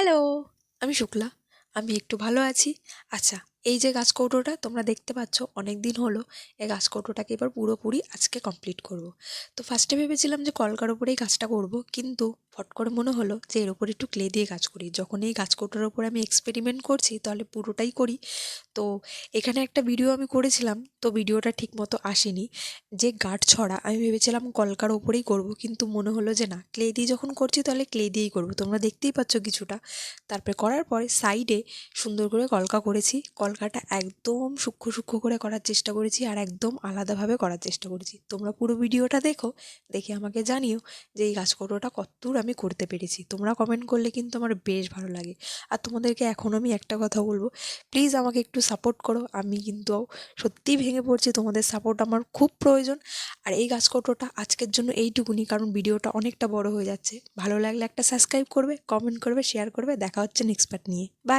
Hello, আমি শুক্লা। আমি একটু ভালো আছি। আচ্ছা, এই যে গাছ কৌটোটা তোমরা দেখতে পাচ্ছ, অনেক দিন হলো এই গাছ কৌটোটাকে এবার পুরোপুরি আজকে কমপ্লিট করব। তো ফার্স্টে ভেবেছিলাম যে কলকার ওপরেই কাজটা করব, কিন্তু ফট করে মনে হলো যে এর ওপর একটু ক্লে দিয়ে কাজ করি। যখন এই গাছ কৌটোর ওপরে আমি এক্সপেরিমেন্ট করছি তাহলে পুরোটাই করি। তো এখানে একটা ভিডিও আমি করেছিলাম, তো ভিডিওটা ঠিকমতো আসেনি। যে গাঁট ছড়া আমি ভেবেছিলাম কলকার ওপরেই করব, কিন্তু মনে হলো যে না, ক্লে দিয়ে যখন করছি তাহলে ক্লে দিয়েই করব। তোমরা দেখতেই পাচ্ছ কিছুটা। তারপরে করার পরে সাইডে সুন্দর করে কলকা করেছি। কলকাটা একদম সূক্ষ্ম সূক্ষ্ম করে করার চেষ্টা করেছি, আর একদম আলাদাভাবে করার চেষ্টা করেছি। তোমরা পুরো ভিডিওটা দেখো, দেখে আমাকে জানিও যে এই গাছকৌটোটা কতদূর আমি করতে পেরেছি। তোমরা কমেন্ট করলে কিন্তু আমার বেশ ভালো লাগে। আর তোমাদেরকে এখন আমি একটা কথা বলবো, প্লিজ আমাকে একটু সাপোর্ট করো। আমি কিন্তু সত্যিই ভেঙে পড়ছি, তোমাদের সাপোর্ট আমার খুব প্রয়োজন। আর এই গাছকৌটোটা আজকের জন্য এইটুকুনি, কারণ ভিডিওটা অনেকটা বড় হয়ে যাচ্ছে। ভালো লাগলে একটা সাবস্ক্রাইব করবে, কমেন্ট করবে, শেয়ার করবে। দেখা হচ্ছে নেক্সট পার্ট নিয়ে। বাই।